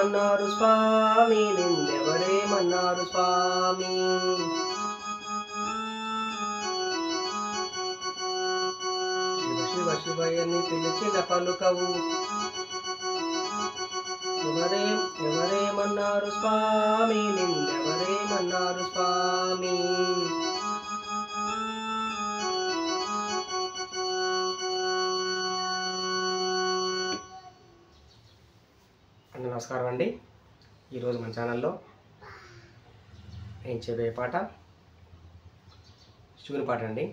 ఎవరేమన్నారు స్వామి, నిన్నెవరేమన్నారు స్వామి. శివ శివ శివయని పిలిచిన పలుకవు, ఎవరేమన్నారు స్వామి, నిన్నెవరేమన్నారు స్వామి. నమస్కారం అండి. ఈరోజు మన ఛానల్లో నేను చెప్పే పాట శివుని పాట అండి.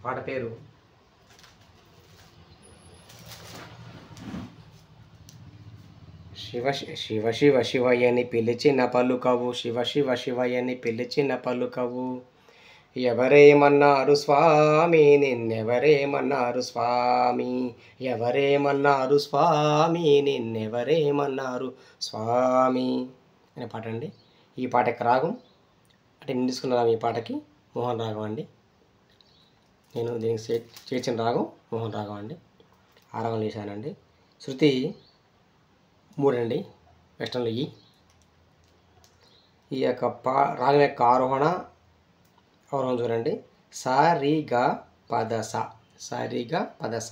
పాట పేరు శివ శివ శివ శివయని పిలిచిన పలుకవు, శివ శివ శివయని పిలిచిన పలుకవు. ఎవరేమన్నారు స్వామి, నిన్నెవరేమన్నారు స్వామి. ఎవరేమన్నారు స్వామి, నిన్నెవరేమన్నారు స్వామి అనే పాట అండి. ఈ పాట యొక్క రాగం అంటే నేను తీసుకున్న ఈ పాటకి మోహన్ రాగం అండి. నేను దీనికి చేర్చిన రాగం మోహన్ రాగం అండి. ఆ రాగం చేశానండి. శృతి 3 అండి. వెస్టర్న్లో ఈ యొక్క రాగం యొక్క అవరోహం చూడండి. సా రి గ పద స, సా రి గ పద స.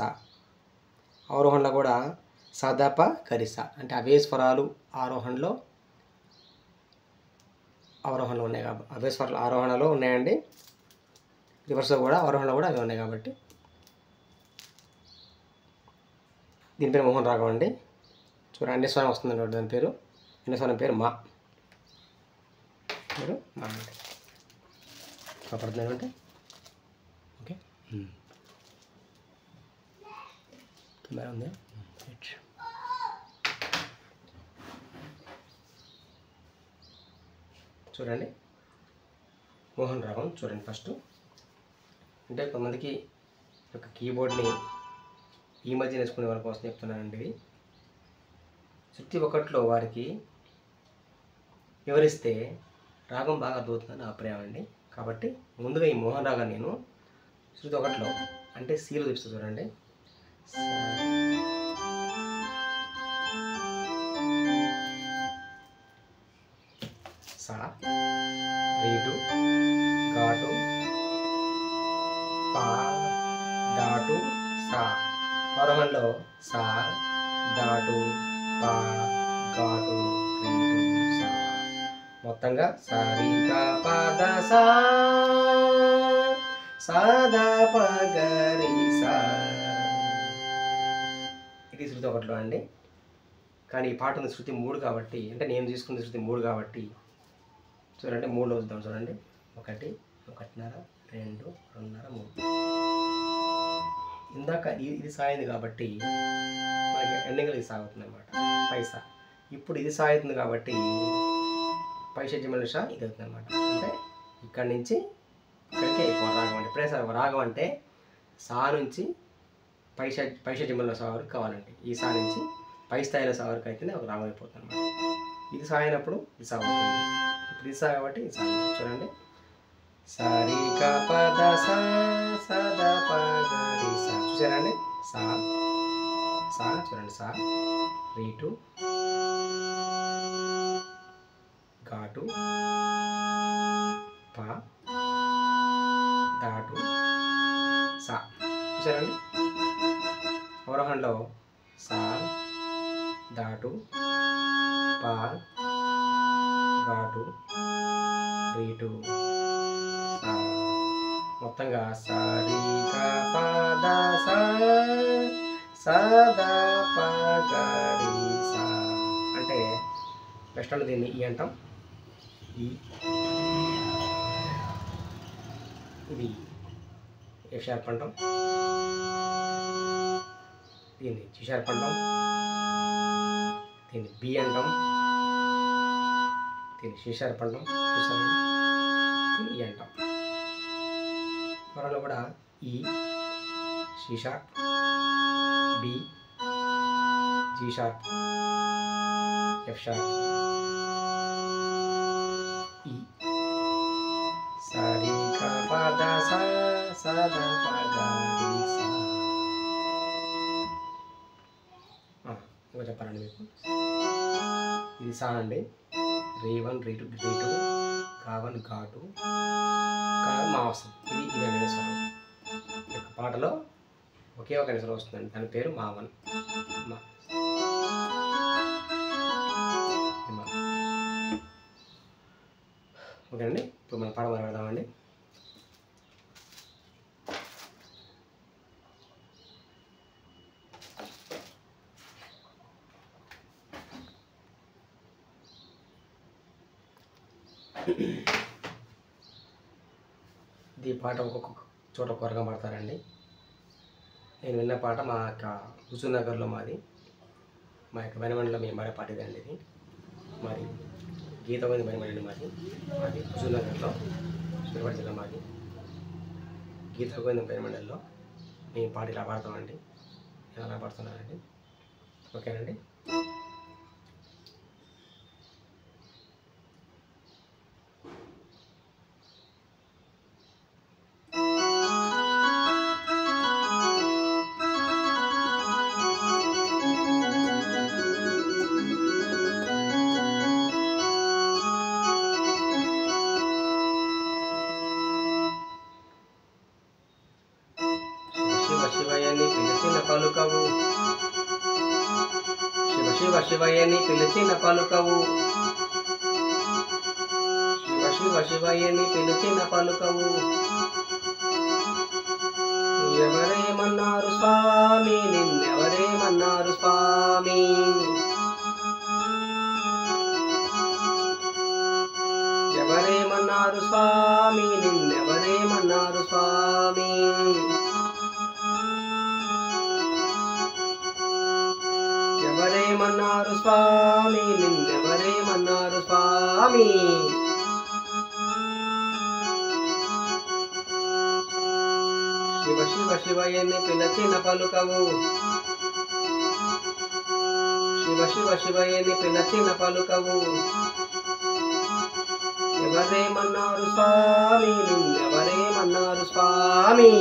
అవరోహణలో కూడా సదప కరిస, అంటే అవే స్వరాలు అవరోహణలో ఉన్నాయి కాబట్టి అవే స్వరాలు ఆరోహణలో ఉన్నాయండి. రివర్స్లో కూడా అవరోహణలో కూడా అవి ఉన్నాయి కాబట్టి దీని పేరు మోహన్ రాగం అండి. చూడండి, అన్ని స్వరం వస్తుందండి. దాని పేరు అన్ని స్వరం పేరు మా పేరు మా అండి. పడుతుందంటే ఓకే కెమెరా ఉంది. చూడండి మోహన్ రాగం చూడండి. ఫస్ట్ అంటే కొంతమందికి ఒక కీబోర్డ్ని ఈ మధ్య నేర్చుకునే వారి కోసం చెప్తున్నానండి. ఇది శృతి 1లో వారికి వివరిస్తే రాగం బాగా అర్థమవుతుందని నా అభిప్రాయం అండి. కాబట్టి ముందుగా ఈ మోహన్ రాగం నేను శృతి 1లో అంటే సీలో చూపిస్తా చూడండి. సా రీటు ఘాటు పా దాటు సా. అవరోహణలో సా దాటు పా ఘాటు రీటు సా. మొత్తంగా సరి గ పద సా సదా పగరి సా. ఇది శృతి 1లో అండి. కానీ ఈ పాట ఉంది శృతి 3 కాబట్టి, అంటే నేను తీసుకున్న శృతి 3 కాబట్టి చూడండి 3లో చూద్దాం. చూడండి 1, 1.5, 2, 2.5, 3. ఇందాక ఇది సాగింది కాబట్టి మనకి ఎండింగ్లో ఇది సాగుతుంది అన్నమాట. పైసా ఇప్పుడు ఇది సాగుతుంది కాబట్టి పై షడ్జమైన షా ఇది అవుతుంది అనమాట. అంటే ఇక్కడి నుంచి ఇక్కడికి అయిపోవాలి రాగం అంటే. ఎప్పుడైనా రాగం అంటే సా నుంచి పై షడ్జమైన సా వరకు కావాలండి. ఈ సా నుంచి పై స్థాయిలో సా వరకు అయితేనే ఒక రాగం అయిపోతుంది అనమాట. ఇది సాగినప్పుడు ఇది సా అవుతుంది. ఇప్పుడు ఇది సా కాబట్టి ఇది సా. చూడండి సరి గ పద సా సద పగరి సా. చూసారండి సా సా. చూడండి సా రీటు ఘాటు పా దాటు సా. చూసారండి అవరోహణలో సా దాటు పా ఘాటు రీటు సా. మొత్తంగా సరి గ పద సా సదా పగరి సా. అంటే వెస్టర్న్లో దీన్ని ఈ అంటాం. ఇది ఎఫ్ షార్ప్ అంటాం, దీన్ని జి షార్ప్ అంటాం, దీన్ని బి అంటాం, దీన్ని సి షార్ప్ అంటాం. చూసారండి దీన్ని ఈ అంటాం. మరలో కూడా ఈ C sharp, B, G sharp, F sharp, E. సరి గ పద సా సద పగరి సా. ఇంకా చెప్పాలండి మీకు. సా అండి. రీ1 రీ2 రీ2 గా1 గా2 మావసం. ఇది అనే స్వరం. ఈ యొక్క పాటలో ఒకే ఒక స్వరం వస్తుందండి. దాని పేరు మావన్. ఓకే అండి. ఇప్పుడు మనం పాట మొదలు పెడదామండి. ఈ పాట ఒక్కొక్క చోట కొరగా పాడతారండి. నేను విన్న పాట మా యొక్క హుజూర్నగర్లో మాది, మా యొక్క వెనమండలో మేము పాడే పాట ఇదండి. ఇది మాది గీతగోవింద వెనమండి. మాది హుజూర్నగర్లో, సూర్యాపేట జిల్లా మాది. గీతగోవింద వెనమండల్లో మేము పాట ఇలా పాడతామండి. ఎలా పాడుతున్నానండి. ఓకేనండి. శివ శివయని పిలిచిన పలుకవు, శివ శివ శివయని పిలిచిన పలుకవు, శివ శివ శివయని పిలిచిన పలుకవు. ఎవరేమన్నారు స్వామి, నిన్నెవరేమన్నారు స్వామి, ఎవరేమన్నారు స్వామి, నిన్నెవరేమన్నారు స్వామి, ఎవరేమన్నారు స్వామి, నిన్నెవరేమన్నారు స్వామి. శివ శివ శివయని పిలిచిన పలుకవు, శివ శివ శివయని పిలిచిన పలుకవు. ఎవరేమన్నారు స్వామి, నిన్నెవరేమన్నారు స్వామి.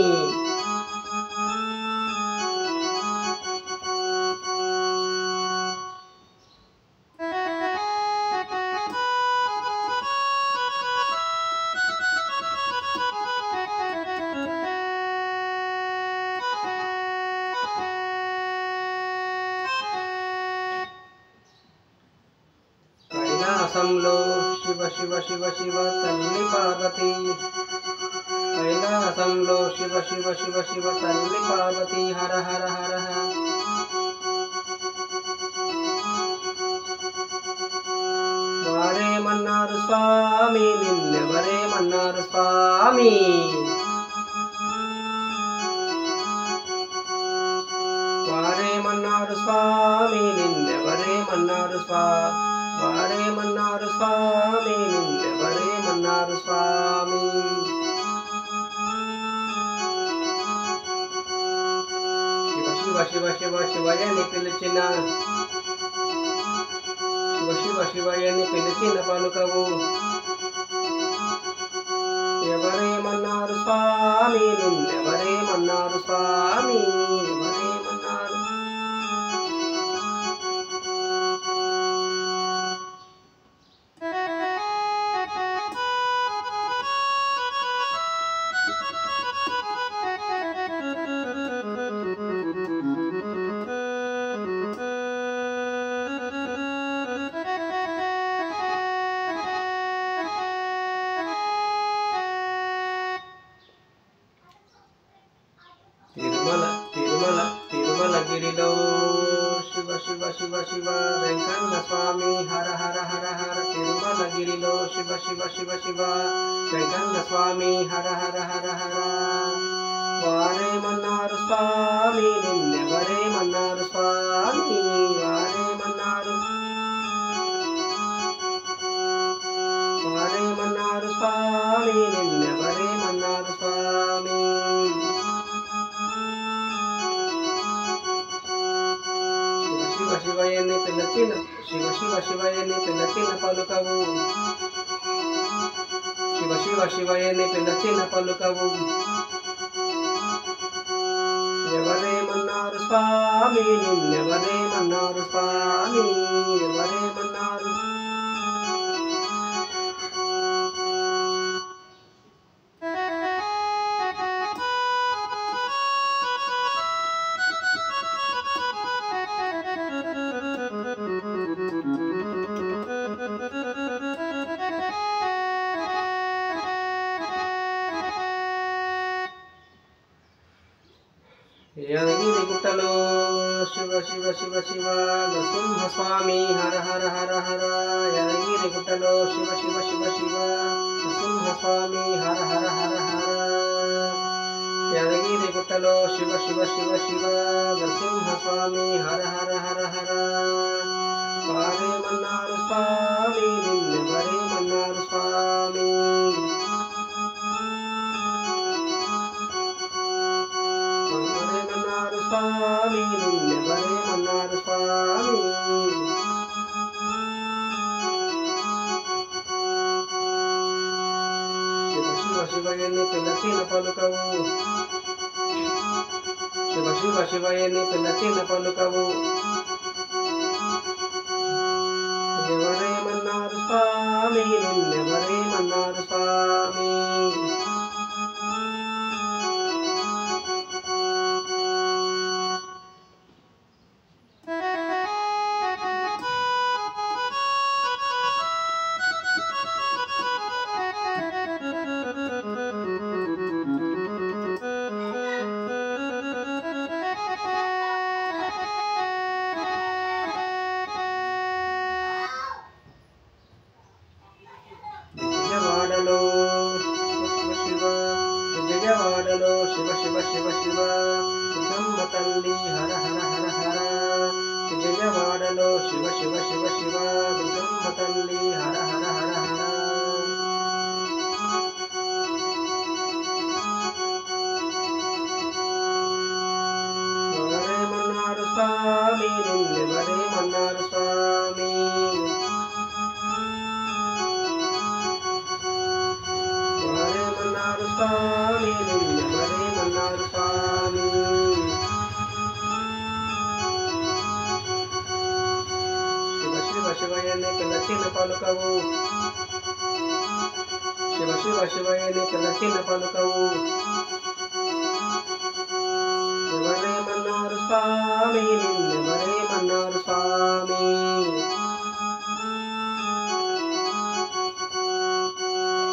కైలాసంలో శివ శివ శివ శివ తల్లి పార్వతి, కైలాసంలో శివ శివ శివ శివ తల్లి పార్వతి. హర హర హర హర. వారేమన్నారు స్వామి, నిన్నెవరేమన్నారు స్వామి, వారేమన్నారు స్వామి, నిన్నెవరేమన్నారు స్వామి, వారేమన్నారు స్వామి, నిన్నెవరేమన్నారు స్వామి. శివ శివ శివ శివయని పిలిచిన, శివ శివ శివయని పిలిచిన పలుకవు. ఎవరేమన్నారు స్వామి, నిన్నెవరేమన్నారు స్వామి, ఎవరేమన్నారు. తిరుమల తిరుమల తిరుమలగిరిలో శివ శివ శివ శివ వెంకన్న స్వామి. హర హర హర హర. తిరుమలగిరిలో శివ శివ శివ శివ వెంకన్న స్వామి. హర హర హర హర. వారేమన్నారు స్వామి, నిన్నెవరేమన్నారు స్వామి, వారేమన్నారు, వారేమన్నారు స్వామి, నిన్నెవరేమన్నారు స్వామి. శివ శివయని పిలిచిన, శివ శివ శివయని పిలిచిన పలుకవు, శివ శివ శివయని పిలిచిన పలుకవు. ఎవరేమన్నారు స్వామి, నిన్నెవరేమన్నారు స్వామి, ఎవరేమన్నారు. శివ శివ శివ నృసింహస్వామి హర హర హర హర యాదగిరిగుట్టలో శివ శివ శివ శివ నృసింహస్వామి హర హర హర హర యాదగిరిగుట్టలో శివ శివ శివ శివ నృసింహస్వామి హర హర హర హర పారేమన్నారు స్వామి నిన్నెవరేమన్నారు స్వామి పారేమన్నారు స్వామి నిన్నెవరేమన్నారు స్వామి శివ శివ శివ ఎన్ని పిల్లచిన పలుకవు శివ శివ శివ ఎన్ని పిల్లచిన పలుకవు ఎవరేమన్నారు స్వామి నిన్నెవరేమన్నారు స్వామి విజయవాడలో శివ శివ శివ శివ దుర్గమ్మ తల్లి హర హర హర హర విజయవాడలో శివ శివ శివ శివ దుర్గమ్మ తల్లి హర హర హర హర ఎవరేమన్నారు స్వామి నిన్నెవరేమన్నారు స్వామి స్వామి నిన్నెవరేమన్నారు స్వామి శివ శివ శివ ఎన్ని పిల్లచిన పలుకవు శివ శివ శివ ఎన్ని పిల్లచిన పలుకవు ఎవరేమన్నారు స్వామి నిన్నెవరేమన్నారు స్వామి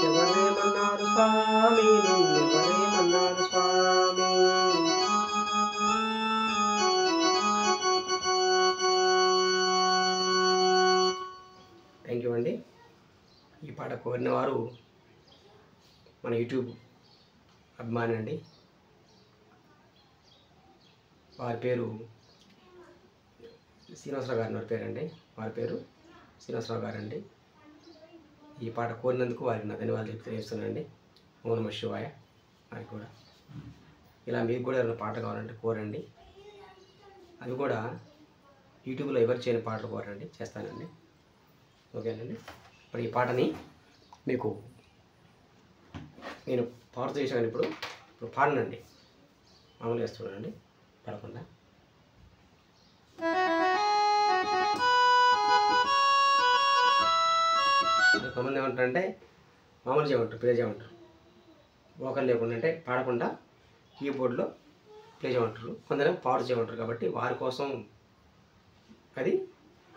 ఎవరేమన్నారు స్వామి నిన్నెవరేమన్నారు స్వామి థ్యాంక్ యూ అండి. ఈ పాట కోరిన వారు మన యూట్యూబ్ అభిమాని అండి. వారి పేరు శ్రీనివాసరావు గారి పేరండి. వారి పేరు శ్రీనివాసరావు గారండి. ఈ పాట కోరినందుకు వారికి నా ధన్యవాదాలు తెలియజేస్తున్నానండి. ఓం నమః శివాయ. వారికి కూడా ఇలా మీకు కూడా ఏదైనా పాట కావాలంటే కోరండి. అవి కూడా యూట్యూబ్లో ఎవరు చేయని పాటలు కోరండి, చేస్తానండి. ఓకేనండి. ఇప్పుడు ఈ పాటని మీకు నేను పాడుతూ చేశాను. ఇప్పుడు పాడనండి, మామూలుగా వేస్తున్నానండి, పడకుండా. కొంతమంది ఏమంటారంటే మామూలు చేయమంటారు, ప్లే చేయమంటారు. వోకల్ లేకుండా అంటే పాడకుండా కీబోర్డ్లో ప్లే చేయమంటారు. కొందరు పాడు చేయమంటారు. కాబట్టి వారి కోసం అది,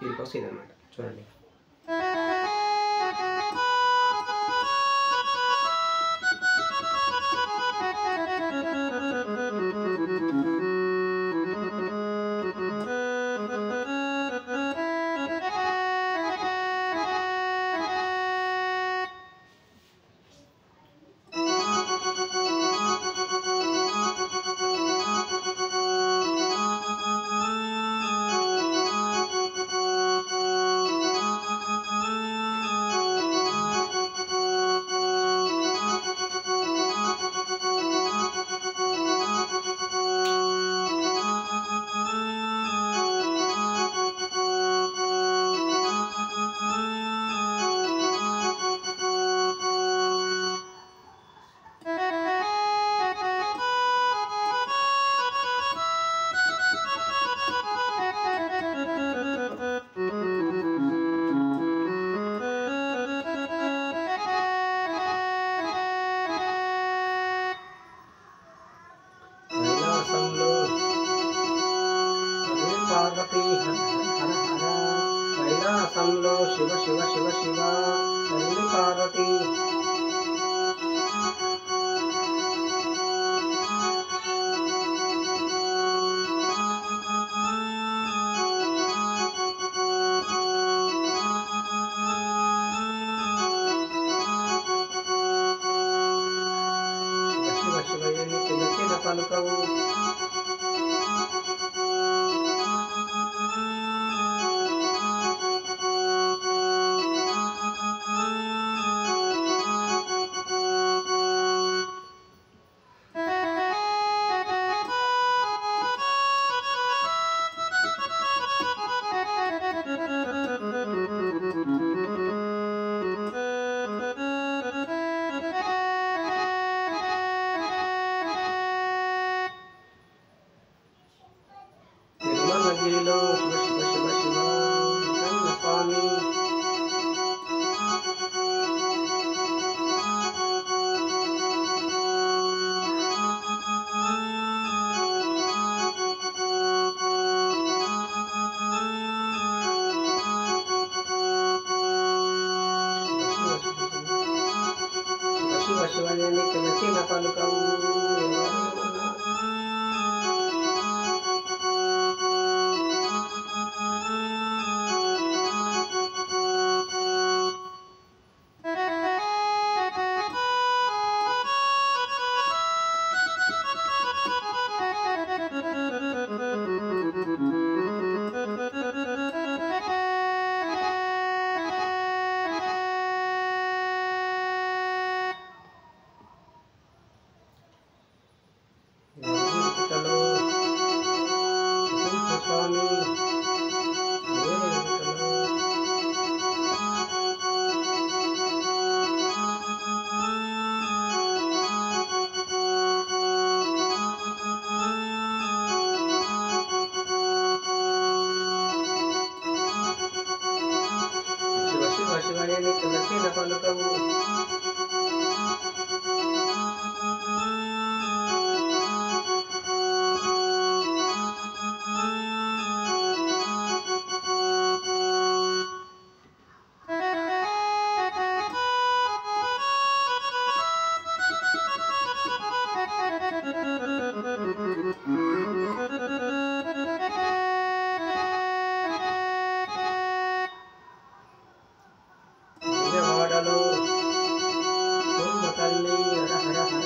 వీరి కోసం ఇది అన్నమాట. చూడండి. పార్వతీ హర హర హర కైలాసంలో శివ శివ శివ శివ తల్లి పార్వతీ పలుకవు తిరుమలగిరిలో శివ శివ శివ శివ స్వామి శివ శివ నీకు నచ్చిన పలుకవు ఎవరేమన్నా స్వామి శివ శివ శివ నీకు నచ్చిన పలుకవు విజయవాడలో తుమ్మ తల్లి హర హర హర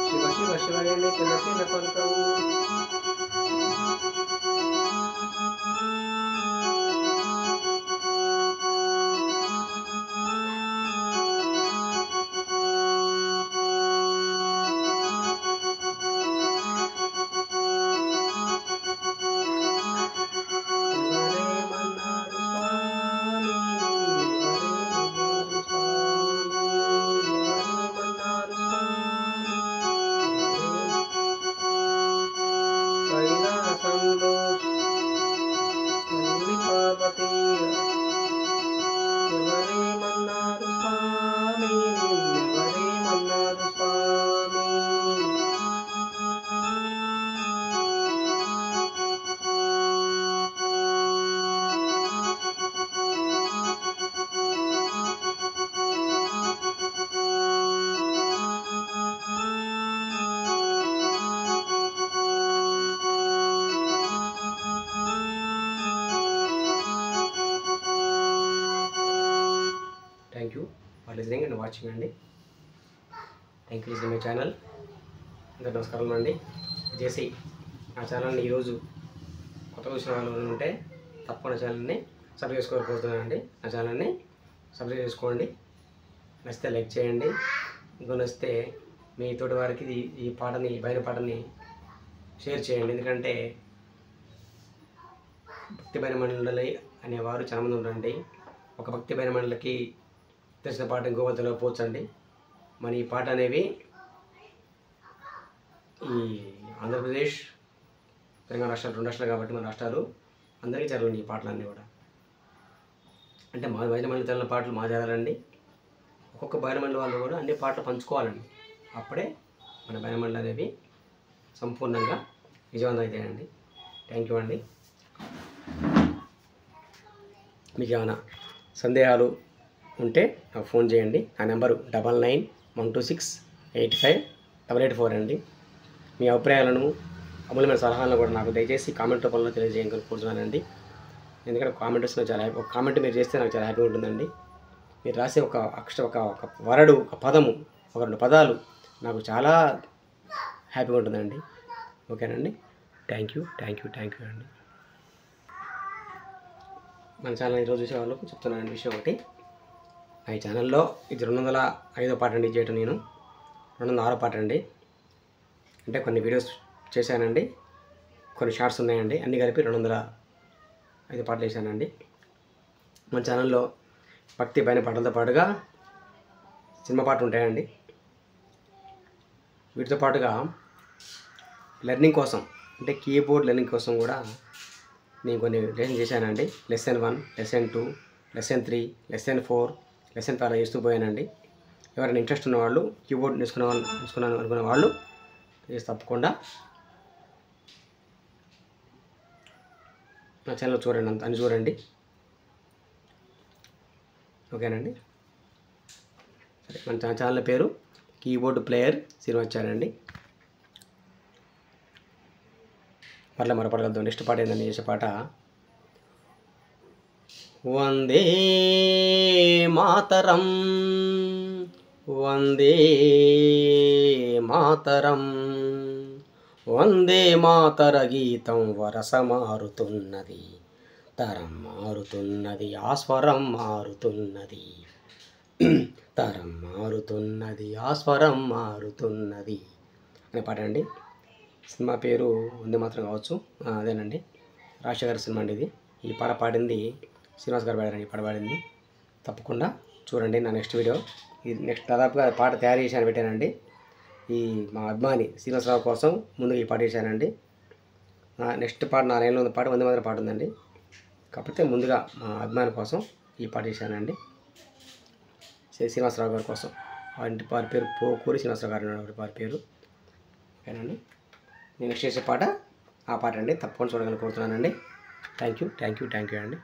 శివ శివ శివ నీకు నచ్చిన పలుకవు కైలాసంలో తల్లి పార్వతి ఎవరేమన్నారు స్వామి ఎవరేమన్నారు స్వామి thank you for listening and watching అండి. Thank you listening my channel. అందరికీ నమస్కారం అండి. చేసి నా ఛానల్ని ఈరోజు కొత్తగా వచ్చిన వాళ్ళు ఉంటే తప్పకుండా ఛానల్ని సబ్స్క్రైబ్ చేసుకోకపోతున్నానండి. నా ఛానల్ని సబ్స్క్రైబ్ చేసుకోండి. నచ్చితే లైక్ చేయండి. ఇంకో నచ్చితే మీ తోటి వారికి ఈ పాటని బయట పాటని షేర్ చేయండి. ఎందుకంటే భక్తిపైన మండలి అనేవారు చాలామంది ఉంటారండి. ఒక భక్తిపైన మండలికి తెలిసిన పాట ఇంకో తెలియకపోవచ్చండి. మరి ఈ పాట అనేవి ఈ ఆంధ్రప్రదేశ్ తెలంగాణ రాష్ట్రాలు 2 రాష్ట్రాలు కాబట్టి మన రాష్ట్రాలు అందరికీ చదవండి ఈ పాటలన్నీ కూడా. అంటే మా బయట మండలి తెలంగాణ పాటలు మా చదవాలండి. ఒక్కొక్క బయట మండలి వాళ్ళు కూడా అన్ని పాటలు పంచుకోవాలండి. అప్పుడే మన బయట మండలి అనేవి సంపూర్ణంగా విజయవంతం అవుతాయండి. థ్యాంక్ యూ అండి. మీకు ఏమైనా సందేహాలు ఉంటే నాకు ఫోన్ చేయండి. ఆ నెంబరు 9912685884 అండి. మీ అభిప్రాయాలను అమూల్యమైన సలహాలను కూడా నాకు దయచేసి కామెంట్ రూపంలో తెలియజేయగలుగుతున్నానండి. ఎందుకంటే కామెంట్ వస్తే చాలా హ్యాపీ, ఒక కామెంట్ మీరు చేస్తే నాకు చాలా హ్యాపీగా ఉంటుందండి. మీరు రాసే ఒక వర్డ్, ఒక పదము, ఒక 2 పదాలు నాకు చాలా హ్యాపీగా ఉంటుందండి. ఓకేనండి. థ్యాంక్ యూ అండి. మన ఛానల్ ఈరోజు చూసే వాళ్ళకు చెప్తున్నాను విషయం ఒకటి. నా ఈ ఛానల్లో ఇది 205వ పాట అండి చేయటం. నేను 206వ పాట అండి. అంటే కొన్ని వీడియోస్ చేశానండి, కొన్ని షార్ట్స్ ఉన్నాయండి, అన్నీ కలిపి 205 పాటలు వేసానండి. మన ఛానల్లో భక్తి పైన పాటలతో పాటుగా సినిమా పాటలు ఉంటాయండి. వీటితో పాటుగా లెర్నింగ్ కోసం, అంటే కీబోర్డ్ లెర్నింగ్ కోసం కూడా నేను కొన్ని లెసన్ చేశానండి. Lesson 1, lesson 2, lesson 3, lesson 4, lesson 5 అలా చేస్తూ పోయానండి. ఎవరైనా ఇంట్రెస్ట్ ఉన్నవాళ్ళు, కీబోర్డ్ నేర్చుకున్నాను అనుకునే వాళ్ళు తప్పకుండా నా ఛానల్ చూడండి, అన్ని చూడండి. ఓకేనండి. సరే, మన ఛానల్ పేరు కీబోర్డ్ ప్లేయర్ శ్రీనివాచార్య. మరలా మరో పాట కలుద్దాం. నెక్స్ట్ పాట ఏంటంటే చేసే పాట వందే మాతరం, వందే మాతరం, వందే మాతర గీతం వరస మారుతున్నది, తరం మారుతున్నది, ఆస్వరం మారుతున్నది, తరం మారుతున్నది, ఆస్వరం మారుతున్నది అనే పాట అండి. సినిమా పేరు వందే మాతరం కావచ్చు, అదేనండి. రాజశేఖర్ సినిమా అండి ఇది. ఈ పాట పాడింది శ్రీనివాస్ గారు పాడారండి. ఈ పాట పాడింది తప్పకుండా చూడండి. నా నెక్స్ట్ వీడియో ఇది దాదాపుగా పాట తయారు చేశాను, పెట్టానండి. ఈ మా అభిమాని శ్రీనివాసరావు కోసం ముందుగా ఈ పాట చేశానండి. నా నెక్స్ట్ పాట, నా లైన్లో ఉన్న పాట వందే మాతరం పాట ఉందండి. కాకపోతే ముందుగా మా అభిమాని కోసం ఈ పాట చేశానండి, శ్రీనివాసరావు గారి కోసం. వారి పేరు పోకూరి శ్రీనివాసరావు గారు వారి పేరు. ఓకేనండి. నేను నెక్స్ట్ చేసే పాట ఆ పాట అండి. తప్పకుండా చూడగలను కోరుతున్నానండి. థ్యాంక్ యూ అండి.